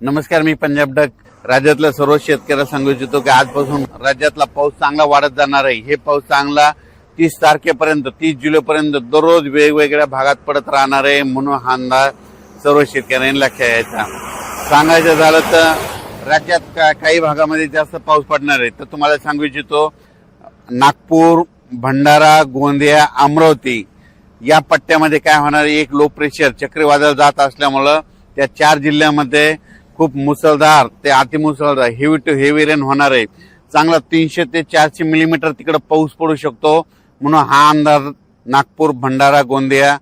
नमस्कार, मी पंजाब डक. राज्यातल्या सर्व शेतकऱ्यांना सांगू इच्छितो की आजपासून राज्यातला पाऊस चांगला वाढत जाणार आहे. हे पाऊस चांगला 30 तारखेपर्यंत 30 जुलैपर्यंत दररोज वेगवेगळ्या भागात पडत राहणार आहे. म्हणून हा अंदाज सर्व शेतकऱ्यांनी लक्षात घ्यायचा. सांगायचं झालं तर राज्यात काही भागामध्ये जास्त पाऊस पडणार आहे. तर तुम्हाला सांगू इच्छितो, नागपूर, भंडारा, गोंदिया, अमरावती या पट्ट्यामध्ये काय होणार आहे, एक लो प्रेशर चक्रीवादळ जात असल्यामुळं त्या 4 जिल्ह्यामध्ये खूप मुसळधार ते अतिमुसळधार हेवी टू हेवी रेन होणार आहे. चांगला 300 ते 400 मिलीमीटर तिकडे पाऊस पडू शकतो. म्हणून हा अंदाज नागपूर, भंडारा, गोंदिया,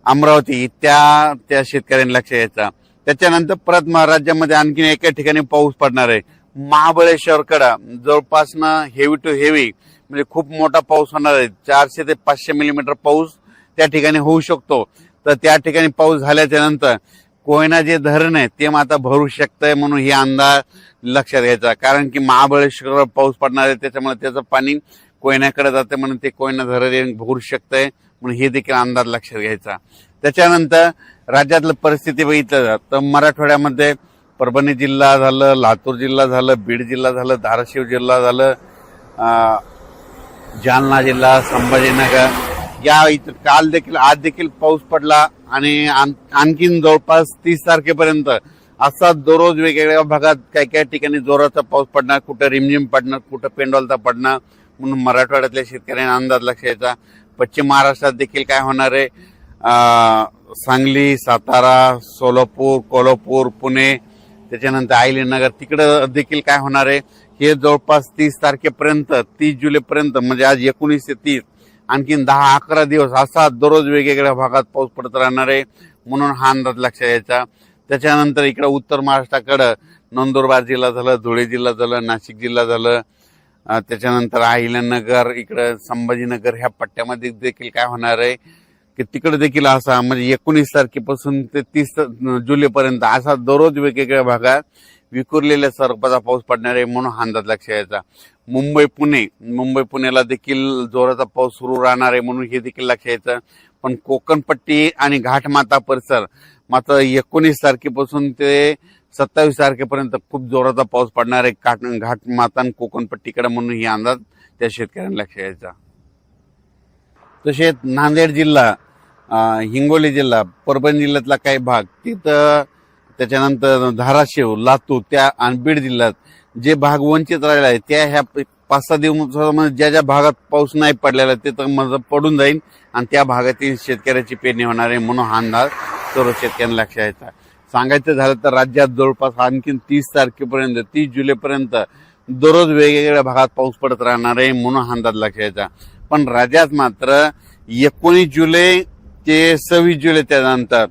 अमरावती त्या शेतकऱ्यांनी लक्ष द्यायचा. त्याच्यानंतर परत राज्यामध्ये आणखी एका ठिकाणी पाऊस पडणार आहे. महाबळेश्वरकडे जवळपास हेवी टू हेवी म्हणजे खूप मोठा पाऊस होणार आहे. 400 ते 500 मिलीमीटर पाऊस त्या ठिकाणी होऊ शकतो. तर त्या ठिकाणी पाऊस झाल्याच्या नंतर कोयना जे धरण आहे ते आता भरू शकतंय. म्हणून हे अंदाज लक्षात घ्यायचा. कारण की महाबळेश्वरवर पाऊस पडणार आहे, त्याच्यामुळे त्याचं पाणी कोयनाकडे जाते, म्हणून ते कोयना धरण भरू शकतंय. म्हणून हे देखील अंदाज लक्षात घ्यायचा. त्याच्यानंतर राज्यातलं परिस्थिती बघितलं तर मराठवाड्यामध्ये परभणी जिल्हा झालं, लातूर जिल्हा झालं, बीड जिल्हा झालं, धाराशिव जिल्हा झालं, जालना जिल्हा, संभाजीनगर या इथं काल देखील आज देखील पाऊस पडला. आणि आणखीन जवळपास 30 तारखेपर्यंत असा दररोज वेगवेगळ्या भागात काही ठिकाणी जोराचा पाऊस पडणार, कुठं रिमझिम पडणार, कुठं पेंडॉलता पडणार. म्हणून मराठवाड्यातल्या शेतकऱ्यांना अंदाज लक्षात यायचा. पश्चिम महाराष्ट्रात देखील काय होणार आहे, सांगली, सातारा, सोलापूर, कोल्हापूर, पुणे, त्याच्यानंतर अहिल्यानगर तिकडं देखील काय होणार आहे, हे जवळपास 30 तारखेपर्यंत 30 जुलैपर्यंत म्हणजे आज 19 ते 30 आणखीन 10-11 दिवस असा दररोज वेगवेगळ्या भागात पाऊस पडत राहणार आहे. म्हणून हा अंदाज लक्षात यायचा. त्याच्यानंतर इकडे उत्तर महाराष्ट्राकडं नंदुरबार जिल्हा झालं, धुळे जिल्हा झालं, नाशिक जिल्हा झालं, त्याच्यानंतर अहिल्यानगर, इकडं संभाजीनगर ह्या पट्ट्यामध्ये देखील काय होणार आहे की तिकडे देखील असा म्हणजे 19 तारखेपासून ते 30 जुलैपर्यंत असा दररोज वेगवेगळ्या भागात विखुरलेल्या स्वरूपाचा पाऊस पडणार आहे. म्हणून हा अंदाज लक्षात यायचा. मुंबई पुण्याला देखील जोराचा पाऊस सुरू राहणार आहे. म्हणून हे देखील लक्षात यायचं. पण कोकणपट्टी आणि घाटमाता परिसर मात्र 19 तारखेपासून ते 27 तारखेपर्यंत खूप जोराचा पाऊस पडणार आहे घाटमाता आणि कोकणपट्टीकडे. म्हणून ही अंदाज त्या शेतकऱ्यांना लक्षात यायचा. तसेच नांदेड जिल्हा, हिंगोली जिल्हा, परभणी जिल्ह्यातला काही भाग तिथं, त्याच्यानंतर धाराशिव, लातूर त्या आणि बीड जिल्ह्यात जे भाग वंचित राहिला आहे त्या ह्या 5-6 दिवसामध्ये ज्या भागात पाऊस नाही पडलेला तिथं पडून जाईल आणि त्या भागातील शेतकऱ्याची पेरणी होणार आहे. म्हणून हा अंदाज सर्व शेतकऱ्यांना लक्षात यायचा. सांगायचं झालं तर राज्यात जवळपास आणखीन 30 तारखेपर्यंत 30 जुलैपर्यंत दररोज वेगवेगळ्या भागात पाऊस पडत राहणार आहे. म्हणून हा अंदाज लक्षात यायचा. पण राज्यात मात्र 19 जुलै ते 26 जुलै त्यानंतर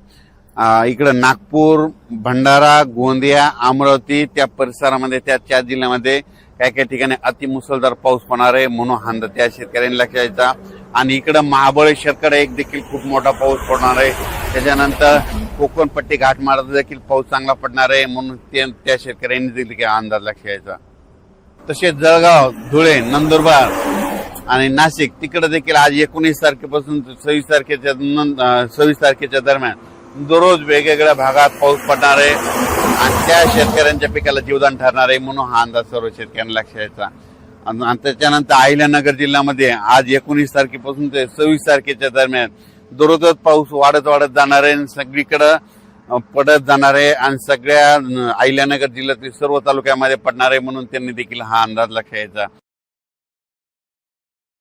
इकडं नागपूर, भंडारा, गोंदिया, अमरावती त्या परिसरामध्ये त्या 4 जिल्ह्यामध्ये काही ठिकाणी अतिमुसळधार पाऊस होणार आहे. म्हणून हा अंदाज त्या शेतकऱ्यांनी लक्षात यायचा. आणि इकडं महाबळेश्वरकडे एक देखील खूप मोठा पाऊस पडणार आहे. त्याच्यानंतर कोकणपट्टी घाटमाळात देखील पाऊस चांगला पडणार आहे. म्हणून त्या शेतकऱ्यांनी देखील अंदाज लक्षात यायचा. तसेच जळगाव, धुळे, नंदुरबार आणि नाशिक तिकडे देखील आज 19 तारखेपासून 26 तारखेच्या दरम्यान दररोज वेगवेगळ्या भागात पाऊस पडणार आहे आणि त्या शेतकऱ्यांच्या पिकाला जीवदान ठरणार आहे. म्हणून हा अंदाज सर्व शेतकऱ्यांना लक्षात यायचा. आणि त्याच्यानंतर अहिल्यानगर जिल्ह्यामध्ये आज 19 तारखेपासून ते 26 तारखेच्या दरम्यान दररोजच पाऊस वाढत जाणार आहे, सगळीकडे पडत जाणार आहे आणि सगळ्या अहिल्यानगर जिल्ह्यातील सर्व तालुक्यामध्ये पडणार आहे. म्हणून त्यांनी देखील हा अंदाज लक्षात यायचा.